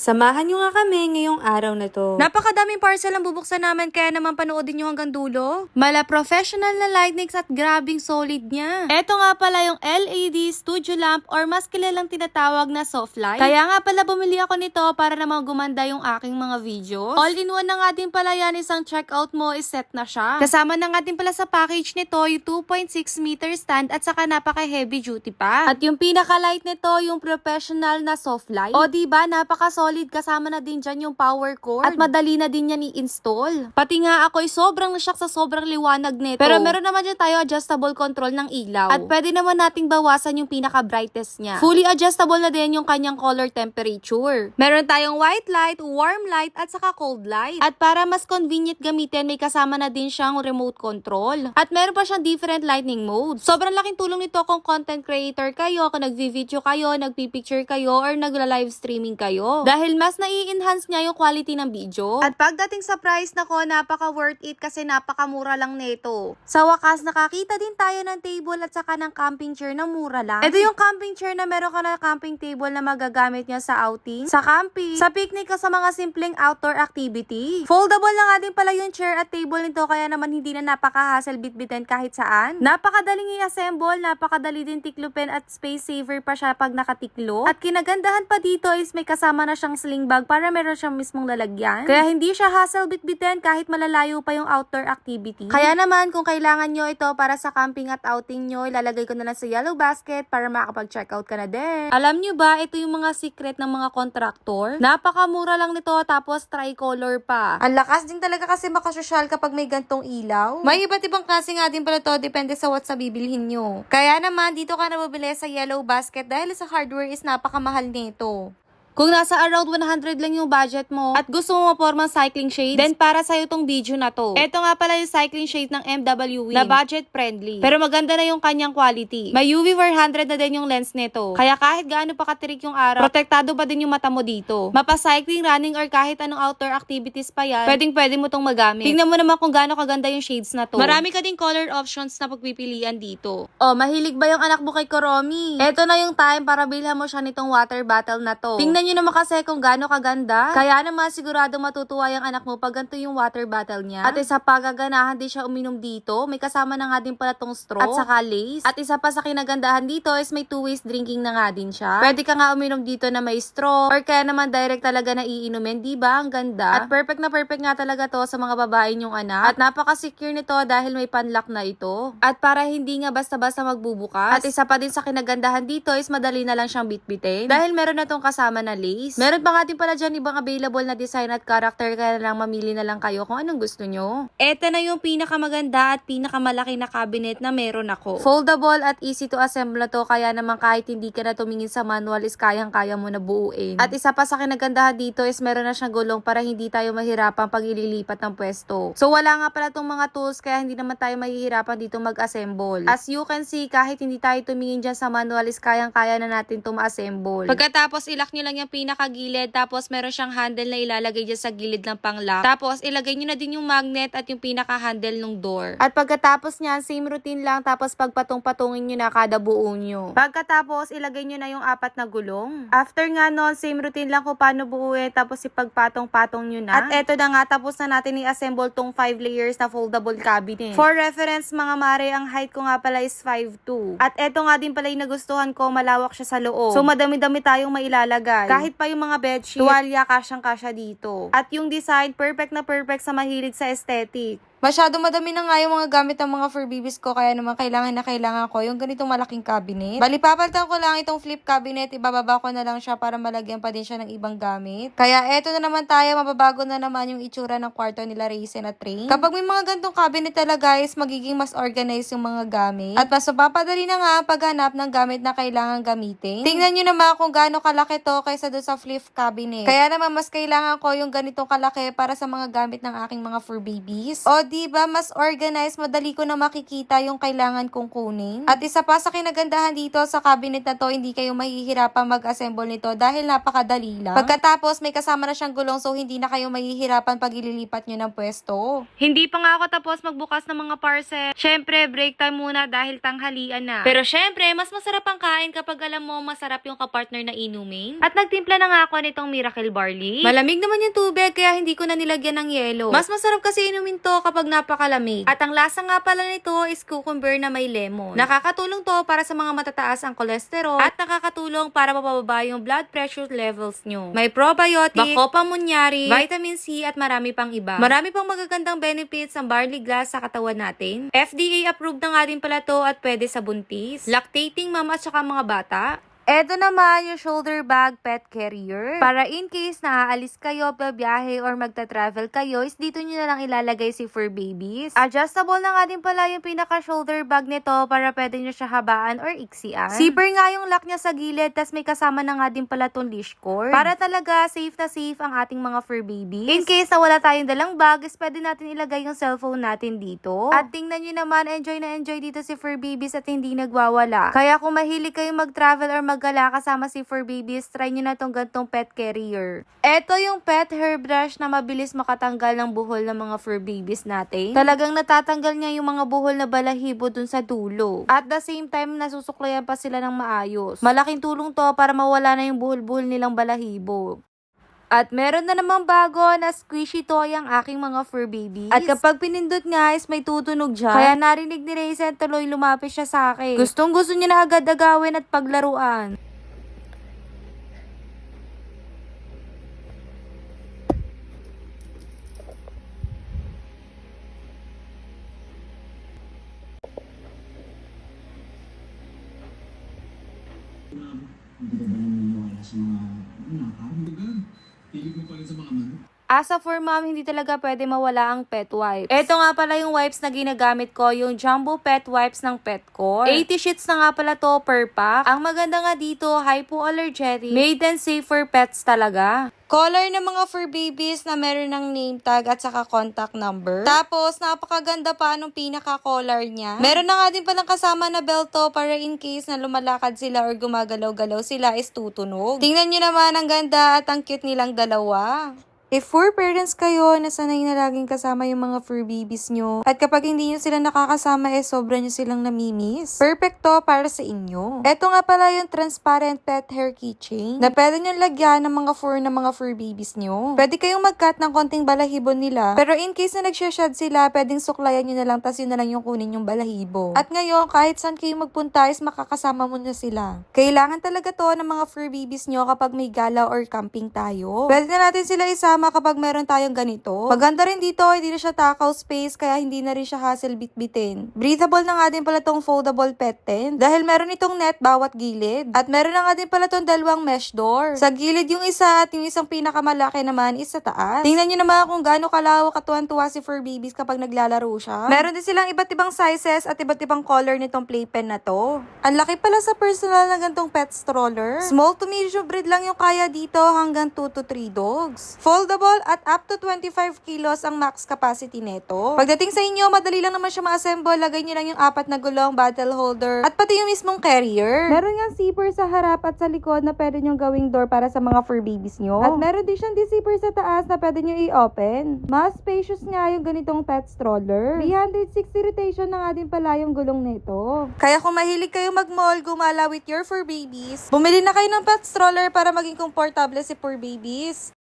Samahan nyo nga kami ngayong araw na to. Napakadaming parcel ang bubuksan namin kaya naman panoodin nyo hanggang dulo. Mala professional na lightnings at grabing solid niya. Eto nga pala yung LED studio lamp or mas kilalang tinatawag na soft light. Kaya nga pala bumili ako nito para naman gumanda yung aking mga videos. All-in-one na nga din pala yan, isang checkout mo is set na siya. Kasama na nga din pala sa package nito yung 2.6 meter stand at saka napaka heavy duty pa. At yung pinaka-light nito yung professional na soft light. O diba napaka-solid, kasama na din dyan yung power cord. At madali na din yan i-install. Pati nga ako'y sobrang nashock sa sobrang liwanag nito. Pero meron naman dyan tayo adjustable control ng ilaw. At pwede naman nating bawasan yung pinaka-brightest niya. Fully adjustable na din yung kanyang color temperature. Meron tayong white light, warm light, at saka cold light. At para mas convenient gamitin, may kasama na din siyang remote control. At meron pa siyang different lighting modes. Sobrang laking tulong nito kung content creator kayo, kung nagvi-video kayo, nagpi-picture kayo, or nagla-live streaming kayo. Dahil mas nai-enhance niya yung quality ng video. At pagdating sa price nako, napaka worth it kasi napakamura lang nito. Sa wakas, nakakita din tayo ng table at saka ng camping chair na mura lang. Ito yung camping chair na meron ka na camping table na magagamit niya sa outing, sa camping, sa picnic o sa mga simpleng outdoor activity. Foldable na nga din pala yung chair at table nito kaya naman hindi na napaka-hassle bitbitin kahit saan. Napakadaling i-assemble, napakadali din tiklupin at space saver pa siya pag nakatiklo. At kinagandahan pa dito is may kasama na siyang sling bag para meron siyang mismong lalagyan. Kaya hindi siya hassle bitbitin kahit malalayo pa yung outdoor activity. Kaya naman kung kailangan nyo ito para sa camping at outing nyo, ilalagay ko na lang sa yellow basket para makapag-checkout ka na din. Alam nyo ba, ito yung mga secret ng mga contractor? Napakamura lang nito tapos tricolor pa. Ang lakas din talaga kasi makasosyal kapag may gantong ilaw. May iba't ibang klase nga din pala to, depende sa what sa bibilhin nyo. Kaya naman dito ka nabibili sa yellow basket dahil sa hardware is napakamahal nito. Kung nasa around 100 lang yung budget mo at gusto mo mapormang cycling shades, then para sa'yo tong video na to. Ito nga pala yung cycling shades ng MW Win na budget friendly. Pero maganda na yung kanyang quality. May UV 400 na din yung lens nito. Kaya kahit gaano pa katirik yung araw, protektado pa din yung mata mo dito. Mapa-cycling, running, or kahit anong outdoor activities pa yan, pwede mo tong magamit. Tingnan mo naman kung gaano kaganda yung shades na to. Marami ka din color options na pagpipilian dito. Oh, mahilig ba yung anak mo kay Kuromi? Ito na yung time para bilhan mo siya nitong water bottle na to. Tingnan nyo naman kasi kung gaano kaganda. Kaya naman sigurado matutuwa yung anak mo pag ganito yung water bottle niya. At isa pa, gaganahan din siya uminom dito. May kasama na nga din pala tong straw at saka lace. At isa pa sa kinagandahan dito is may 2 ways drinking na nga din siya. Pwede ka nga uminom dito na may straw or kaya naman direct talaga na iinumin. Diba? Ang ganda. At perfect na perfect nga talaga to sa mga babae nyong anak. At napaka-secure nito dahil may panlock na ito. At para hindi nga basta-basta magbubukas. At isa pa din sa kinagandahan dito is madali na lang siyang bitbitin. Dahil meron na tong kasama na lace. Meron pa nga din pala dyan ibang available na design at character kaya lang mamili na lang kayo kung anong gusto nyo. Ito na yung pinakamaganda at pinakamalaki na cabinet na meron ako. Foldable at easy to assemble to kaya naman kahit hindi ka na tumingin sa manual is kayang-kaya mo na buuin. At isa pa sa kinagandahan dito is meron na siyang gulong para hindi tayo mahirapan pag ililipat ng pwesto. So wala nga pala tong mga tools kaya hindi naman tayo mahihirapan dito mag-assemble. As you can see, kahit hindi tayo tumingin dyan sa manual is kayang-kaya na natin to ma-assemble. Pagkatapos ilak nyo lang yung pinakagilid tapos meron siyang handle na ilalagay dyan sa gilid ng panglock. Tapos ilagay nyo na din yung magnet at yung pinaka-handle ng door. At pagkatapos niyan, same routine lang tapos pagpatong-patungin nyo na kada buo nyo. Pagkatapos ilagay nyo na yung 4 na gulong. After nga nun, same routine lang kung paano buuin tapos ipagpatong-patong nyo na. At eto na nga, tapos na natin i-assemble tong 5 layers na foldable cabinet. For reference mga mare, ang height ko nga pala is 5'2". At eto nga din pala yung nagustuhan ko, malawak siya sa loob. So madami-dami tayong mailalagay. Kahit pa yung mga bedsheet, tuwalya, kasyang-kasya dito. At yung design, perfect na perfect sa mahilig sa aesthetic. Masyado madami na nga yung mga gamit ng mga fur babies ko kaya naman kailangan na kailangan ko yung ganitong malaking cabinet. Bali, papalitan ko lang itong flip cabinet, ibababa ko na lang siya para malagyan pa din siya ng ibang gamit. Kaya eto na naman tayo, mababago na naman yung itsura ng kwarto nila Raisin at Train. Kapag may mga ganitong cabinet talaga guys, magiging mas organized yung mga gamit. At mas mapapadali na nga ang paghanap ng gamit na kailangan gamitin. Tingnan nyo naman kung gaano kalaki to kaysa doon sa flip cabinet. Kaya naman mas kailangan ko yung ganitong kalaki para sa mga gamit ng aking mga fur babies. O diba, mas organized, madali ko na makikita yung kailangan kong kunin. At isa pa sa kinagandahan dito sa cabinet na to, hindi kayo mahihirapan mag-assemble nito dahil napakadali lang. Pagkatapos, may kasama na siyang gulong so hindi na kayo mahihirapan pag ililipat nyo ng pwesto. Hindi pa nga ako tapos magbukas ng mga parcel. Syempre, break time muna dahil tanghalian na. Pero syempre, mas masarap ang kain kapag alam mo masarap yung kapartner na inumin. At nagtimpla na nga ako nitong Miracle Barley. Malamig naman yung tubig kaya hindi ko na nilagyan ng yelo. Mas masarap kasi inumin to kapag napakalamig. At ang lasa nga pala nito is cucumber na may lemon. Nakakatulong to para sa mga matataas ang kolesterol At nakakatulong para mapababa yung blood pressure levels nyo. may probiotic, Bacopa munyari, vitamin C at marami pang iba. marami pang magagandang benefits ang barley glass sa katawan natin. FDA approved na nga din pala to at pwede sa buntis, lactating mom at saka mga bata. Eto naman yung shoulder bag pet carrier. Para in case na aalis kayo, babiyahe or magta-travel kayo, is dito nyo na lang ilalagay si fur babies. Adjustable na nga din pala yung pinaka-shoulder bag nito para pwede nyo siya habaan or iksian. Zipper nga yung lock niya sa gilid, tas may kasama na nga din pala tong leash cord. Para talaga safe na safe ang ating mga fur babies. In case na wala tayong dalang bag, is pwede natin ilagay yung cellphone natin dito. At tingnan nyo naman, enjoy na enjoy dito si fur babies at hindi nagwawala. Kaya kung mahilig kayong mag-travel or maggala kasama si fur babies, try nyo na tong gantong pet carrier. Eto yung pet hairbrush na mabilis makatanggal ng buhol ng mga fur babies natin. Talagang natatanggal niya yung mga buhol na balahibo dun sa dulo. At the same time, nasusuklayan pa sila ng maayos. Malaking tulong to para mawala na yung buhol-buhol nilang balahibo. At meron na namang bago na squishy toy ang aking mga fur babies. At kapag pinindot nga is may tutunog dyan. Kaya narinig ni Raisin, tuloy lumapit siya sa akin. Gustong gusto niya na agad agawin at paglaruan. Hindi ka ba naniniwala sa mga nakakaraman? Hilig mo pa rin sa mga manok? As a for mom, hindi talaga pwede mawala ang pet wipes. Ito nga pala yung wipes na ginagamit ko, yung Jumbo Pet Wipes ng Petcore. 80 sheets na nga pala to per pack. Ang maganda nga dito, hypoallergenic, made and safe for pets talaga. Color ng mga fur babies na meron ng name tag at saka contact number. Tapos, napakaganda pa nung pinaka-collar niya. Meron na nga din palang kasama na belt to para in case na lumalakad sila or gumagalaw-galaw sila is tutunog. Tingnan nyo naman, ang ganda at ang cute nilang dalawa. If fur parents kayo, nasanay na laging kasama yung mga fur babies nyo. At kapag hindi nyo sila nakakasama, sobra nyo silang namimiss. Perfect to para sa inyo. Eto nga pala yung transparent pet hair keychain na pwede nyo lagyan ng mga fur babies nyo. Pwede kayong mag-cut ng konting balahibo nila. Pero in case na nagsha-shed sila, pwedeng suklayan nyo na lang tas yun na lang yung kunin yung balahibo. At ngayon, kahit saan kayo magpunta is makakasama mo na sila. Kailangan talaga to ng mga fur babies nyo kapag may gala or camping tayo. Pwede na natin sila isama kapag meron tayong ganito. Maganda rin dito, hindi na siya takaw space kaya hindi na rin siya hassle bitbitin. Breathable na nga din pala tong foldable pet tent dahil meron itong net bawat gilid. At meron na nga din pala tong dalawang mesh door. Sa gilid yung isa at yung isang pinakamalaki naman is sa taas. Tingnan nyo naman kung gaano kalawak at tuwan-tuwa si fur babies kapag naglalaro siya. Meron din silang iba't ibang sizes at iba't ibang color nitong playpen na to. Ang laki pala sa personal na gantong pet stroller. Small to medium breed lang yung kaya dito hanggang 2 to 3 dogs. Foldable at up to 25 kilos ang max capacity nito. Pagdating sa inyo, madali lang naman siya ma-assemble. Lagay nyo lang yung 4 na gulong, bottle holder, at pati yung mismong carrier. Meron nga zipper sa harap at sa likod na pwede nyo gawing door para sa mga fur babies nyo. At meron din siyang zipper sa taas na pwede nyo i-open. Mas spacious nga yung ganitong pet stroller. 360 rotation na nga din pala yung gulong nito. Kaya kung mahilig kayo mag-mall, gumala with your fur babies, bumili na kayo ng pet stroller para maging komportable si fur babies.